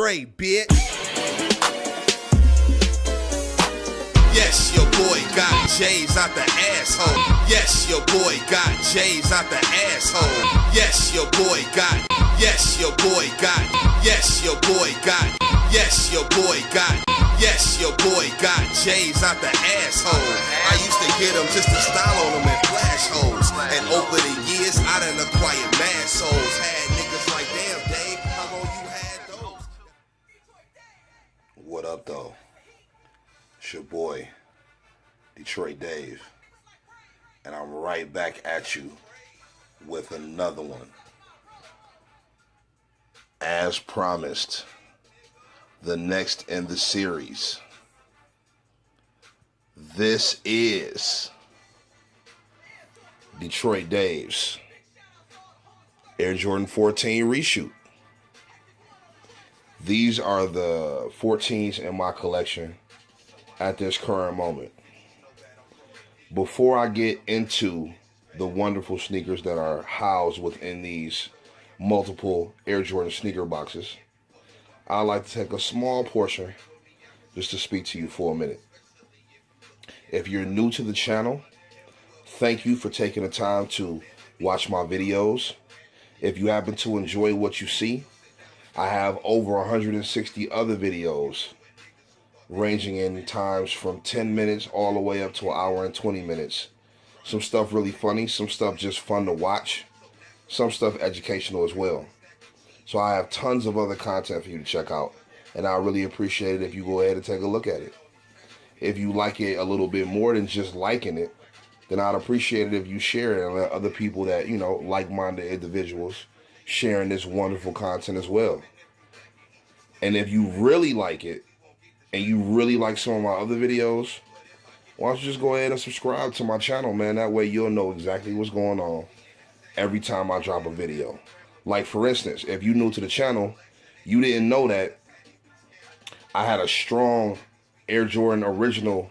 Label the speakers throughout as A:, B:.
A: Detroit, bitch. Yes, your boy got J's out the asshole. Yes, your boy got J's out the asshole. Yes, your boy got. Yes, your boy got. Yes, your boy got. Yes, your boy got. Yes, your boy got J's out the asshole. I used to get them just to style on them in flash holes. And over the years, I done acquired mad souls. Had niggas like, damn, Dave, how long you had those?
B: What up, though? It's your boy, Detroit Dave. And I'm right back at you with another one. As promised, the next in the series. This is Detroit Dave's Air Jordan 14 Reshoot. These are the 14s in my collection at this current moment. Before I get into the wonderful sneakers that are housed within these multiple Air Jordan sneaker boxes, I'd like to take a small portion just to speak to you for a minute. If you're new to the channel, thank you for taking the time to watch my videos. If you happen to enjoy what you see, I have over 160 other videos ranging in times from 10 minutes all the way up to an hour and 20 minutes. Some stuff really funny, some stuff just fun to watch, some stuff educational as well. So I have tons of other content for you to check out, and I really appreciate it if you go ahead and take a look at it. If you like it a little bit more than just liking it, then I'd appreciate it if you share it and let other people that, you know, like-minded individuals sharing this wonderful content as well. And if you really like it, and you really like some of my other videos, why don't you just go ahead and subscribe to my channel, man. That way you'll know exactly what's going on every time I drop a video. Like, for instance, if you're new to the channel, you didn't know that I had a strong Air Jordan original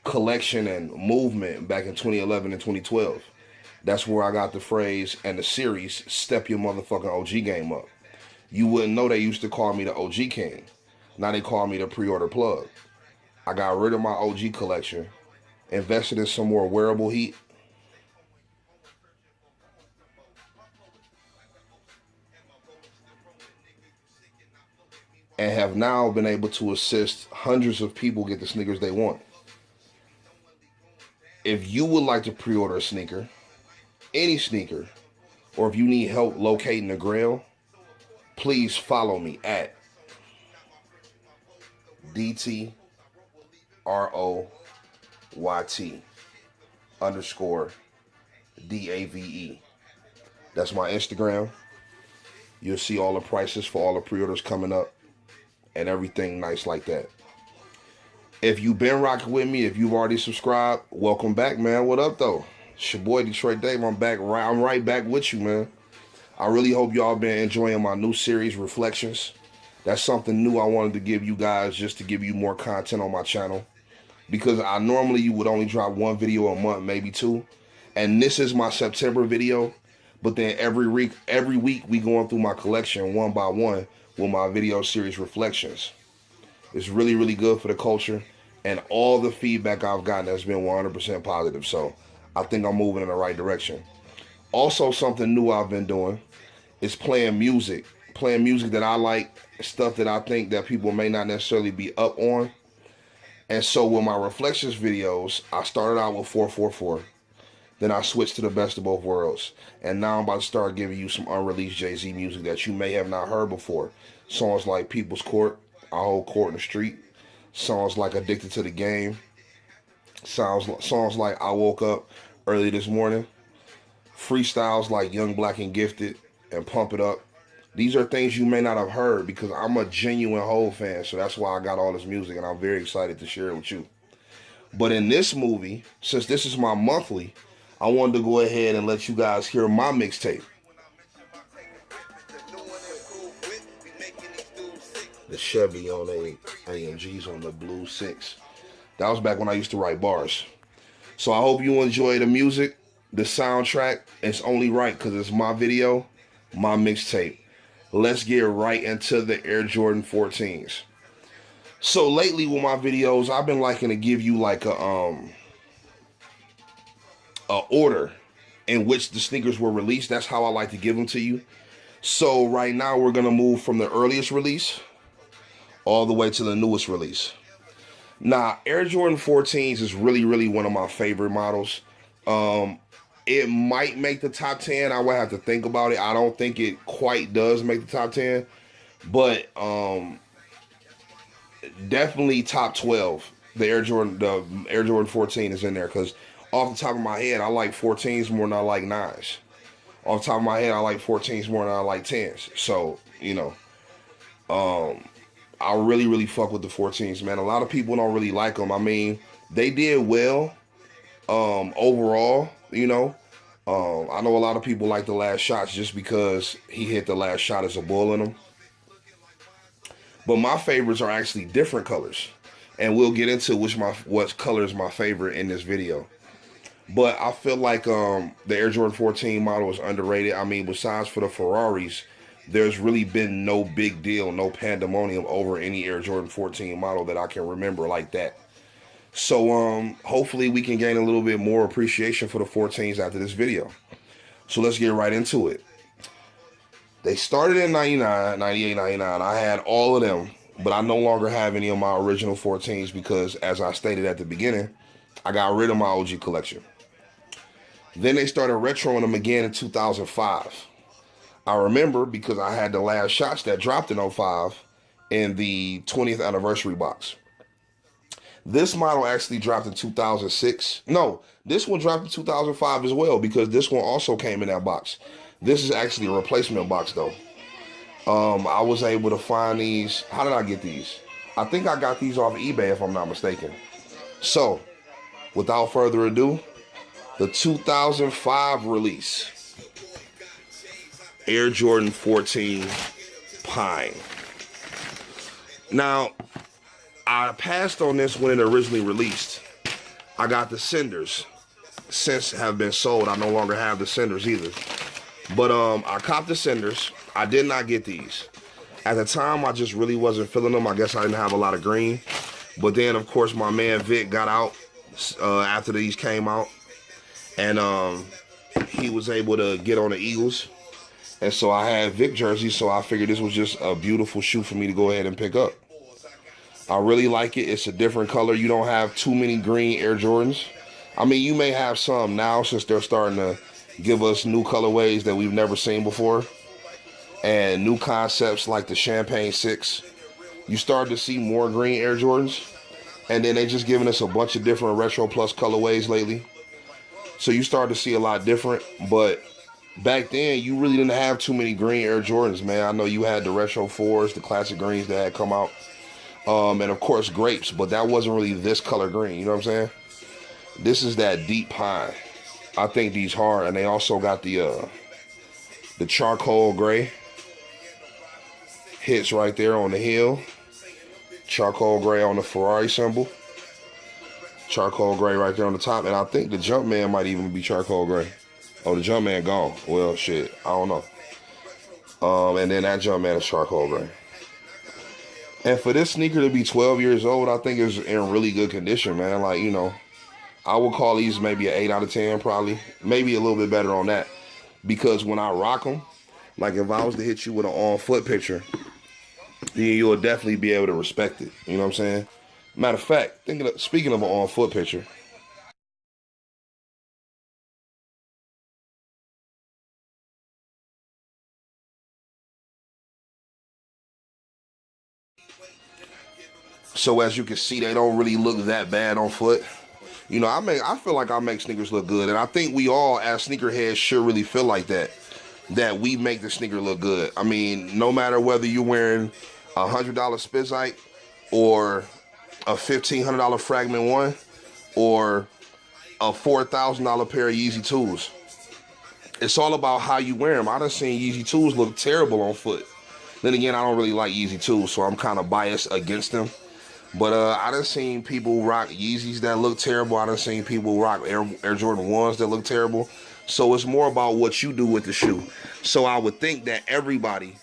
B: collection and movement back in 2011 and 2012. That's where I got the phrase and the series, step your motherfucking OG game up. You wouldn't know they used to call me the OG King. Now they call me the pre-order plug. I got rid of my OG collection, invested in some more wearable heat, and have now been able to assist hundreds of people get the sneakers they want. If you would like to pre-order a sneaker, any sneaker, or if you need help locating the grail, please follow me at DTROYT_DAVE. That's my Instagram. You'll see all the prices for all the pre-orders coming up and everything nice like that. If you've been rocking with me, if you've already subscribed, welcome back, man. What up, though? It's your boy, Detroit Dave. I'm right back with you, man. I really hope y'all been enjoying my new series, Reflections. That's something new I wanted to give you guys, just to give you more content on my channel. Because I normally would only drop one video a month, maybe two. And this is my September video. But then every week we going through my collection one by one with my video series, Reflections. It's really, really good for the culture. And all the feedback I've gotten has been 100% positive. So I think I'm moving in the right direction. Also, something new I've been doing is playing music. Playing music that I like, stuff that I think that people may not necessarily be up on. And so with my Reflections videos, I started out with 444. Then I switched to the Best of Both Worlds. And now I'm about to start giving you some unreleased Jay-Z music that you may have not heard before. Songs like People's Court, I Hold Court in the Street. Songs like Addicted to the Game. Songs like I Woke Up Early This Morning. Freestyles like Young, Black, and Gifted and Pump It Up. These are things you may not have heard because I'm a genuine Hov fan, so that's why I got all this music, and I'm very excited to share it with you. But in this movie, since this is my monthly, I wanted to go ahead and let you guys hear my mixtape. The Chevy on AMGs on the Blue 6. That was back when I used to write bars. So I hope you enjoy the music, the soundtrack. It's only right because it's my video, my mixtape. let's get right into the Air Jordan 14s. So lately with my videos, I've been liking to give you like a order in which the sneakers were released. That's how I like to give them to you. So right now we're gonna move from the earliest release all the way to the newest release. Now, Air Jordan 14s is really one of my favorite models. It might make the top 10. I would have to think about it. I don't think it quite does make the top 10, but definitely top 12. The Air Jordan 14 is in there because off the top of my head, I like 14s more than I like 9s. Off the top of my head, I like 14s more than I like 10s. So, you know, I really fuck with the 14s, man. A lot of people don't really like them. I mean, they did well overall, you know. I know a lot of people like the last shots just because he hit the last shot as a bull in them. But my favorites are actually different colors. And we'll get into what color is my favorite in this video. But I feel like the Air Jordan 14 model is underrated. I mean, besides for the Ferraris, there's really been no big deal, no pandemonium over any Air Jordan 14 model that I can remember like that. So hopefully we can gain a little bit more appreciation for the 14s after this video. So let's get right into it. They started in 99, 98, 99. I had all of them, but I no longer have any of my original 14s because, as I stated at the beginning, I got rid of my OG collection. Then they started retroing them again in 2005. I remember because I had the last shots that dropped in 05 in the 20th anniversary box. This model actually dropped in 2006. No, this one dropped in 2005 as well because this one also came in that box. This is actually a replacement box though. I was able to find these. How did I get these? I think I got these off eBay if I'm not mistaken. So, without further ado, the 2005 release, Air Jordan 14 Pine. Now, I passed on this when it originally released. I got the Cinders. Since have been sold. I no longer have the Cinders either. But I copped the Cinders. I did not get these. At the time, I just really wasn't feeling them. I guess I didn't have a lot of green. But then, of course, my man Vic got out after these came out. And he was able to get on the Eagles. And so I had Vic jerseys, so I figured this was just a beautiful shoe for me to go ahead and pick up. I really like it. It's a different color. You don't have too many green Air Jordans. I mean, you may have some now since they're starting to give us new colorways that we've never seen before. And new concepts like the Champagne 6. You start to see more green Air Jordans. And then they just giving us a bunch of different Retro Plus colorways lately. So you start to see a lot different. But back then, you really didn't have too many green Air Jordans, man. I know you had the Retro 4s, the classic greens that had come out. And of course grapes, but that wasn't really this color green, you know what I'm saying? This is that deep pine. I think these hard, and they also got the charcoal gray hits right there on the heel. Charcoal gray on the Ferrari symbol. Charcoal gray right there on the top, and I think the Jumpman might even be charcoal gray. Oh, the Jumpman gone. Well, shit, I don't know. And then that Jumpman is charcoal gray. And for this sneaker to be 12 years old, I think it's in really good condition, man. Like, you know, I would call these maybe an 8 out of 10 probably. Maybe a little bit better on that. Because when I rock them, like if I was to hit you with an on-foot picture, then you'll definitely be able to respect it. You know what I'm saying? Matter of fact, speaking of an on-foot picture, so as you can see, they don't really look that bad on foot. You know, I feel like I make sneakers look good, and I think we all as sneakerheads should really feel like that we make the sneaker look good. I mean, no matter whether you're wearing a $100 Spizike or a $1,500 Fragment 1 or a $4,000 pair of Yeezy 2s. It's all about how you wear them. I done seen Yeezy 2s look terrible on foot. Then again, I don't really like Yeezy 2s, so I'm kind of biased against them. But I done seen people rock Yeezys that look terrible. I done seen people rock Air Jordan 1s that look terrible. So it's more about what you do with the shoe. So I would think that everybody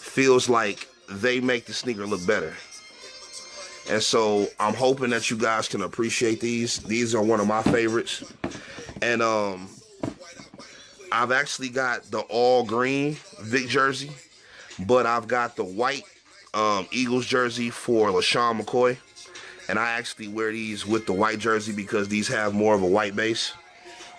B: feels like they make the sneaker look better. And so I'm hoping that you guys can appreciate these. These are one of my favorites. And I've actually got the all green Vic jersey, but I've got the white Eagles jersey for LaShawn McCoy. And I actually wear these with the white jersey because these have more of a white base.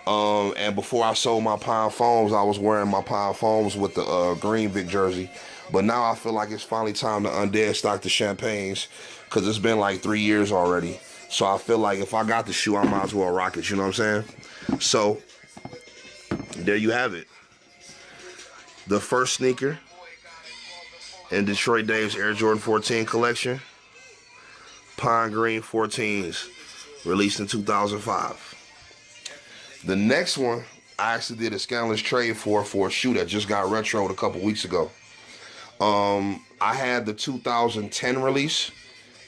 B: And before I sold my Pine Foams, I was wearing my Pine Foams with the green Vic jersey. But now I feel like it's finally time to undead stock the Champagnes because it's been like 3 years already. So I feel like if I got the shoe, I might as well rock it. You know what I'm saying? So there you have it. The first sneaker in Detroit Dave's Air Jordan 14 collection. Pine Green 14s, released in 2005. The next one, I actually did a scandalous trade for a shoe that just got retroed a couple weeks ago. I had the 2010 release,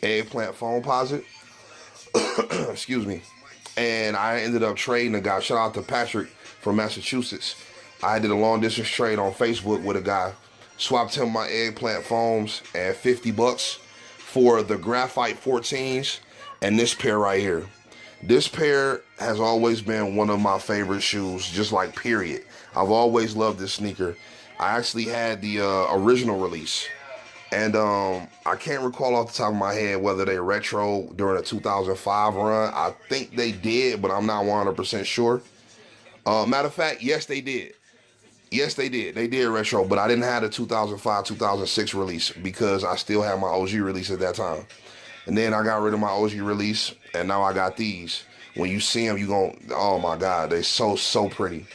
B: Eggplant Foamposite. Excuse me. And I ended up trading a guy. Shout out to Patrick from Massachusetts. I did a long distance trade on Facebook with a guy. Swapped him my Eggplant Foams at $50 for the Graphite 14s and this pair right here. This pair has always been one of my favorite shoes, just like period. I've always loved this sneaker. I actually had the original release. And I can't recall off the top of my head whether they retro during a 2005 run. I think they did, but I'm not 100% sure. Matter of fact, yes, they did. Yes, they did. They did retro, but I didn't have the 2005, 2006 release because I still had my OG release at that time. And then I got rid of my OG release, and now I got these. When you see them, you gon', oh my God, they so pretty.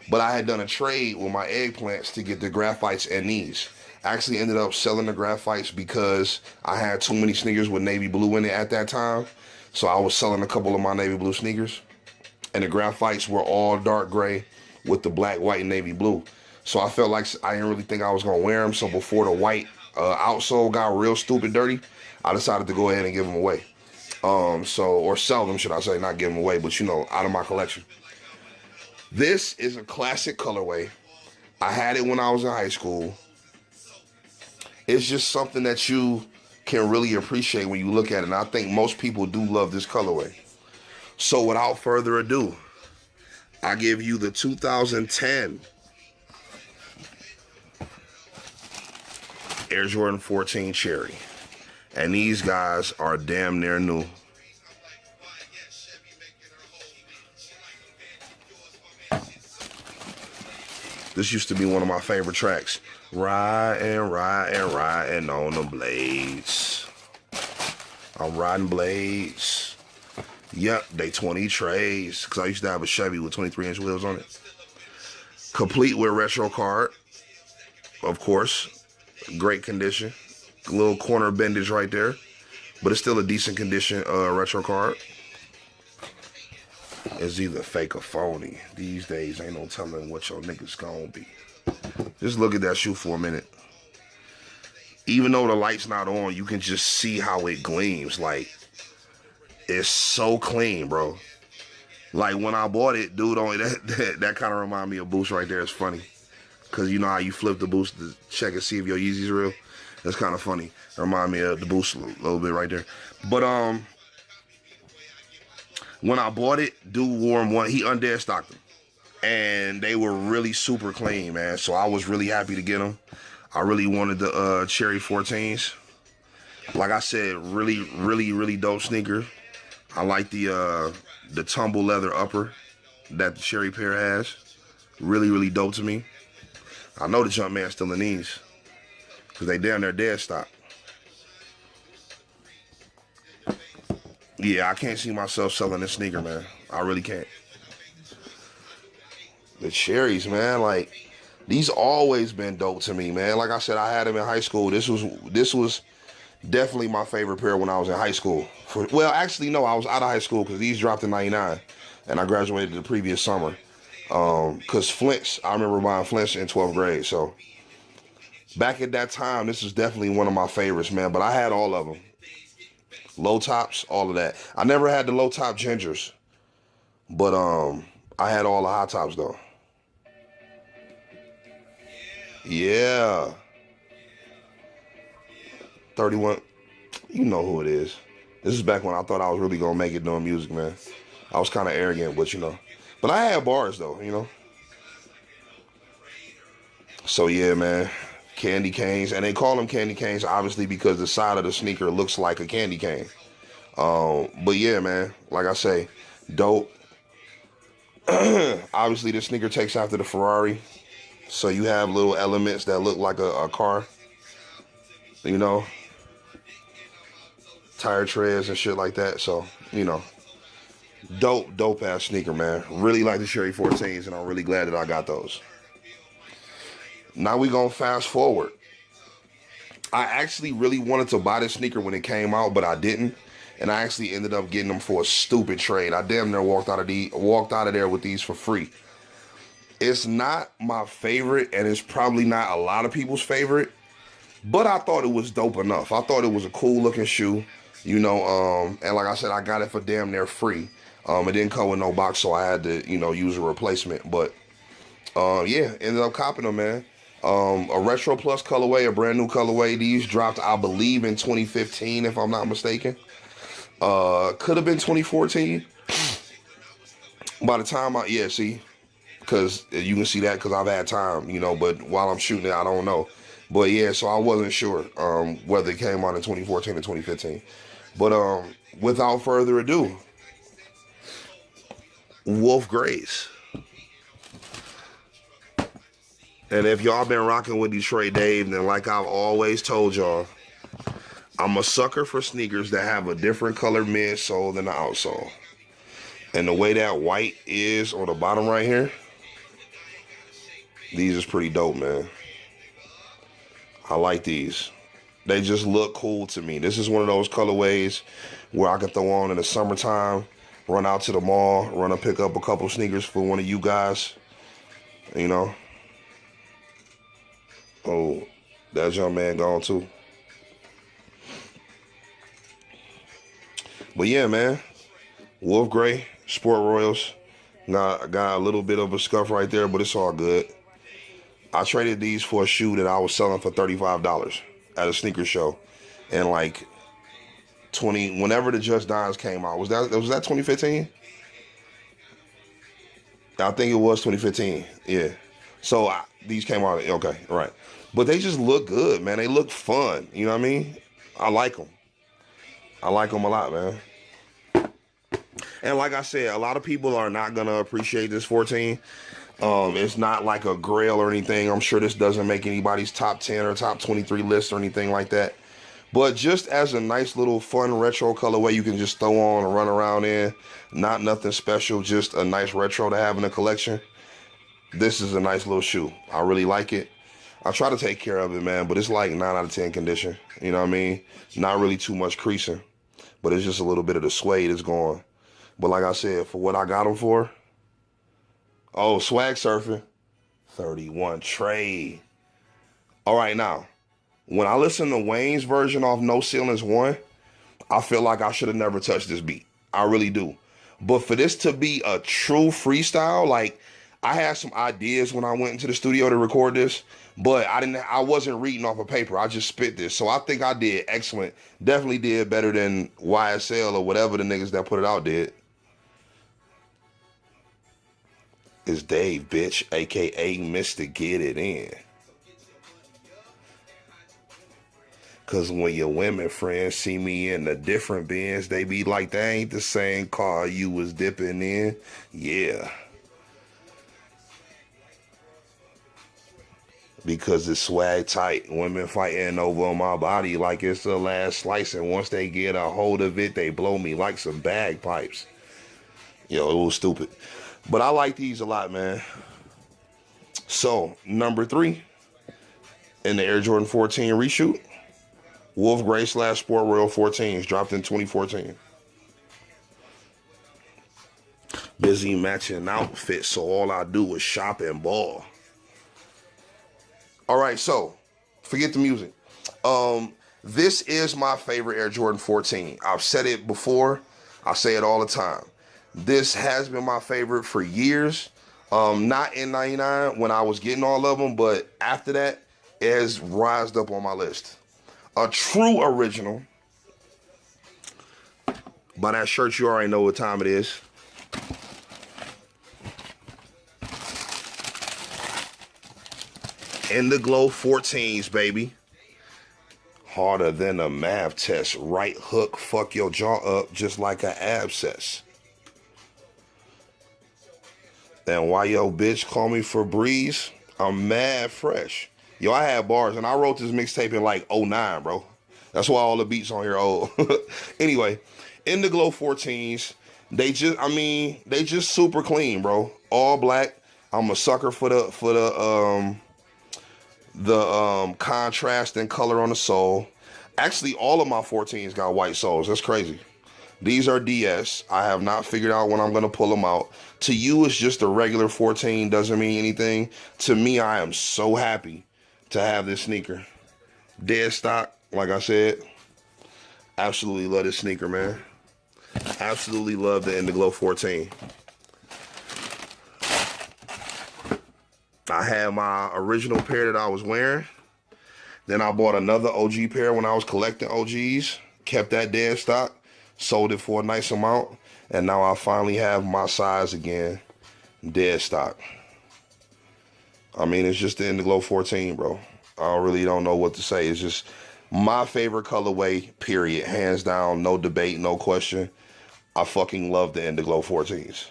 B: But I had done a trade with my Eggplants to get the Graphites and these. I actually ended up selling the Graphites because I had too many sneakers with navy blue in it at that time. So I was selling a couple of my navy blue sneakers. And the Graphites were all dark gray with the black, white, and navy blue. So I felt like I didn't really think I was going to wear them. So before the white outsole got real stupid dirty, I decided to go ahead and give them away. Or sell them, should I say, not give them away, but out of my collection. This is a classic colorway. I had it when I was in high school. It's just something that you can really appreciate when you look at it. And I think most people do love this colorway. So without further ado, I give you the 2010 Air Jordan 14 Cherry. And these guys are damn near new. This used to be one of my favorite tracks. Riding on the blades. I'm riding blades. Yep, they 20 trays. Because I used to have a Chevy with 23-inch wheels on it. Complete with retro card. Of course. Great condition. A little corner bendage right there. But it's still a decent condition retro card. It's either fake or phony. These days ain't no telling what your niggas gonna be. Just look at that shoe for a minute. Even though the light's not on, you can just see how it gleams. Like, it's so clean, bro. Like, when I bought it, dude, only that kind of remind me of Boost right there. It's funny. Because you know how you flip the Boost to check and see if your Yeezy's real? That's kind of funny. It remind me of the Boost a little bit right there. But, when I bought it, dude wore them he undead stocked them. And they were really super clean, man. So I was really happy to get them. I really wanted the Cherry 14s. Like I said, really dope sneaker. I like the tumble leather upper that the Cherry pair has. Really dope to me. I know the Jumpman's still in these. Because they down there dead stock. Yeah, I can't see myself selling this sneaker, man. I really can't. The Cherries, man, like, these always been dope to me, man. Like I said, I had them in high school. This was definitely my favorite pair when I was in high school. Well, actually, no, I was out of high school because these dropped in '99, and I graduated the previous summer. Because Flints, I remember buying Flints in 12th grade. So back at that time, this is definitely one of my favorites, man. But I had all of them. Low tops, all of that. I never had the low top gingers, but I had all the high tops though. Yeah. 31. You know who it is. This is back when I thought I was really gonna make it doing music, man. I was kind of arrogant, but you know. But I had bars though, you know. So yeah, man. Candy canes, and they call them candy canes obviously because the side of the sneaker looks like a candy cane. But yeah, man. Like I say, dope. Obviously, this sneaker takes after the Ferrari, so you have little elements that look like a car. You know. Tire treads and shit like that. So, you know, dope ass sneaker, man. Really like the Cherry 14s, and I'm really glad that I got those. Now we gonna fast forward. I actually really wanted to buy this sneaker when it came out, but I didn't, and I actually ended up getting them for a stupid trade. I damn near walked out of there with these for free. It's not my favorite, and it's probably not a lot of people's favorite, but I thought it was dope enough. I thought it was a cool looking shoe. You know, and like I said, I got it for damn near free. It didn't come with no box, so I had to, you know, use a replacement. But, yeah, ended up copping them, man. A Retro Plus colorway, a brand new colorway. These dropped, I believe, in 2015, if I'm not mistaken. Could have been 2014. By the time see, because you can see that because I've had time, you know, but while I'm shooting it, I don't know. But yeah, so I wasn't sure whether it came out in 2014 or 2015. But without further ado, Wolf Grays. And if y'all been rocking with Detroit Dave, then like I've always told y'all, I'm a sucker for sneakers that have a different color midsole than the outsole. And the way that white is on the bottom right here, these is pretty dope, man. I like these. They just look cool to me. This is one of those colorways where I can throw on in the summertime, run out to the mall, run and pick up a couple sneakers for one of you guys, you know. Oh, that young man gone too. But yeah, man, Wolf Gray, Sport Royals. Got a little bit of a scuff right there, but it's all good. I traded these for a shoe that I was selling for $35 at a sneaker show, and like whenever the Just Dines came out, was that 2015? I think it was 2015. Yeah. So these came out. Okay, right. But they just look good, man. They look fun. You know what I mean? I like them. I like them a lot, man. And like I said, a lot of people are not gonna appreciate this 14. It's not like a grail or anything. I'm sure this doesn't make anybody's top 10 or top 23 list or anything like that. But just as a nice little fun retro colorway you can just throw on and run around in, not nothing special, just a nice retro to have in a collection. This is a nice little shoe. I really like it. I try to take care of it, man, but it's like 9 out of 10 condition. You know what I mean? Not really too much creasing, but it's just a little bit of the suede that's going. But like I said, for what I got them for, oh, swag surfing, 31 trade. All right, now, when I listen to Wayne's version off No Ceilings 1, I feel like I should have never touched this beat. I really do. But for this to be a true freestyle, like, I had some ideas when I went into the studio to record this, but I wasn't reading off of paper. I just spit this. So I think I did excellent. Definitely did better than YSL or whatever the niggas that put it out did. It's Dave, bitch, a.k.a. Mr. Get It In. Because when your women friends see me in the different bins, they be like, that ain't the same car you was dipping in. Yeah. Because it's swag tight. Women fighting over my body like it's the last slice. And once they get a hold of it, they blow me like some bagpipes. Yo, it was stupid. But I like these a lot, man. So, number 3 in the Air Jordan 14 reshoot, Wolf Gray / Sport Royal 14s, dropped in 2014. Busy matching outfits, so all I do is shop and ball. All right, so forget the music. This is my favorite Air Jordan 14. I've said it before. I say it all the time. This has been my favorite for years. Not in 99 when I was getting all of them, but after that, it has rised up on my list. a true original. By that shirt, you already know what time it is. In the Glow 14s, baby. Harder than a math test. Right hook, fuck your jaw up just like an abscess. And why yo bitch call me Febreze? I'm mad fresh. Yo, I had bars, and I wrote this mixtape in like 09, bro. That's why all the beats on here are old. Anyway, In the Glow 14s, they just super clean, bro. All black. I'm a sucker for the contrast and color on the sole. Actually, all of my 14s got white soles. That's crazy. These are DS. I have not figured out when I'm going to pull them out. To you, it's just a regular 14. Doesn't mean anything. To me, I am so happy to have this sneaker. Dead stock, like I said. Absolutely love this sneaker, man. Absolutely love the In the Glow 14. I had my original pair that I was wearing. Then I bought another OG pair when I was collecting OGs. Kept that dead stock. Sold it for a nice amount. And now I finally have my size again. Dead stock. I mean, it's just the In the Glow 14, bro. I really don't know what to say. It's just my favorite colorway, period. Hands down, no debate, no question. I fucking love the In the Glow 14s.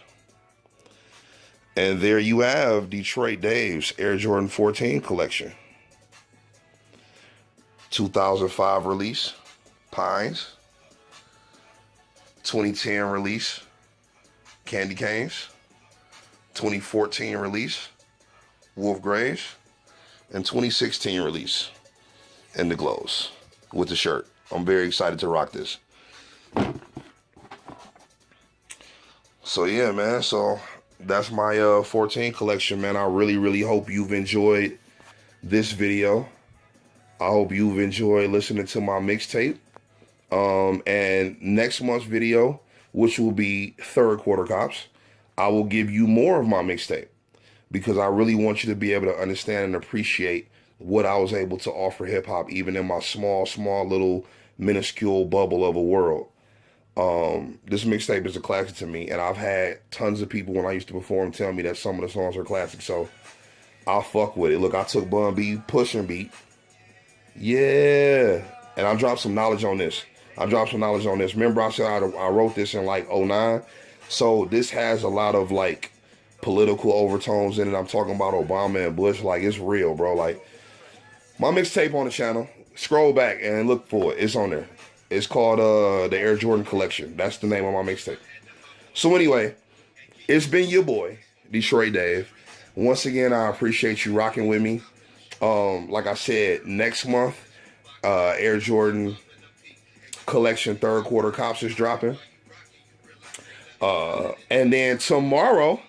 B: And there you have Detroit Dave's Air Jordan 14 collection. 2005 release, Pines. 2010 release, Candy Canes. 2014 release, Wolf Grays. And 2016 release, In the Glows, with the shirt. I'm very excited to rock this. So yeah, man, so that's my 14 collection, man. I really hope you've enjoyed this video. I hope you've enjoyed listening to my mixtape. And next month's video, which will be third quarter cops, I will give you more of my mixtape because I really want you to be able to understand and appreciate what I was able to offer hip hop, even in my small little minuscule bubble of a world. This mixtape is a classic to me, and I've had tons of people when I used to perform tell me that some of the songs are classic, so I'll fuck with it. Look, I took Bun B, Pushing Beat. Yeah. And I dropped some knowledge on this. Remember I said I wrote this in like 09? So this has a lot of like political overtones in it. I'm talking about Obama and Bush. Like, it's real, bro. Like, my mixtape on the channel. Scroll back and look for it. It's on there. It's called the Air Jordan Collection. That's the name of my mixtape. So anyway, it's been your boy, Detroit Dave. Once again, I appreciate you rocking with me. Like I said, next month, Air Jordan Collection third quarter cops is dropping. And then tomorrow,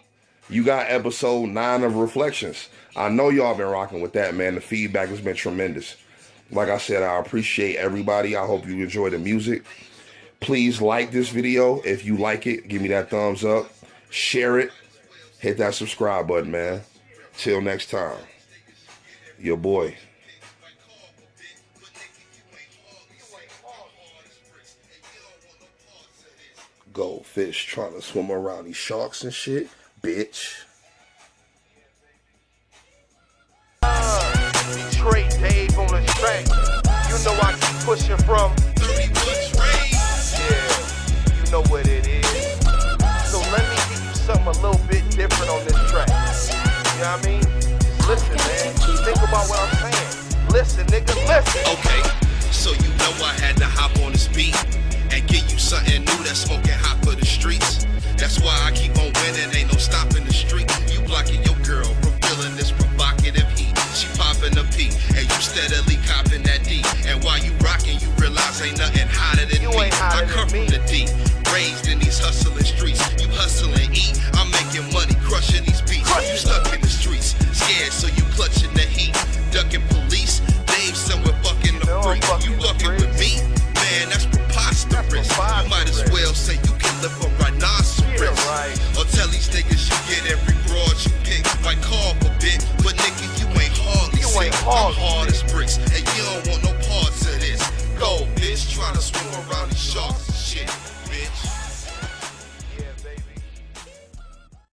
B: you got episode 9 of Reflections. I know y'all been rocking with that, man. The feedback has been tremendous. Like I said, I appreciate everybody. I hope you enjoy the music. Please like this video. If you like it, give me that thumbs up. Share it. Hit that subscribe button, man. Till next time. Your boy. Goldfish trying to swim around these sharks and shit. Bitch.
C: Detroit Dave on the track. You know I keep pushing from
A: 31 trades.
C: Yeah, you know what it is. So let me give you something a little bit different on this track. You know what I mean? Listen, man. Think about what I'm saying. Listen, nigga, listen.
A: Okay, so you know I had to hop on this beat and give you something new that's smoking hot for the streets. That's why I keep on winning, ain't no stopping the street. You blocking your girl from feeling this provocative heat. She popping a P, and you steadily copping that D. And while you rocking, you realize ain't nothing hotter than
C: You
A: me.
C: ain't hotter
A: I come
C: than
A: from
C: me.
A: the D, raised in these hustling streets. You hustle and eat, I'm making money, crushing these beats. You stuck in the streets, scared, so you clutching the heat. Ducking police, Dave somewhere fucking the
C: You know I'm
A: freak.
C: fucking
A: You
C: the
A: fucking
C: freak.
A: with me? Man, that's preposterous. You might as well say you can live a rhinoceros.
C: Yeah, right.
A: Or tell these niggas you get every broad you pick. Might call for bit, but nigga, you ain't hardly
C: You
A: sick.
C: ain't
A: I'm
C: hardly
A: hard as bricks, and you don't want no parts of this. trying to swim around these sharks and shit, bitch.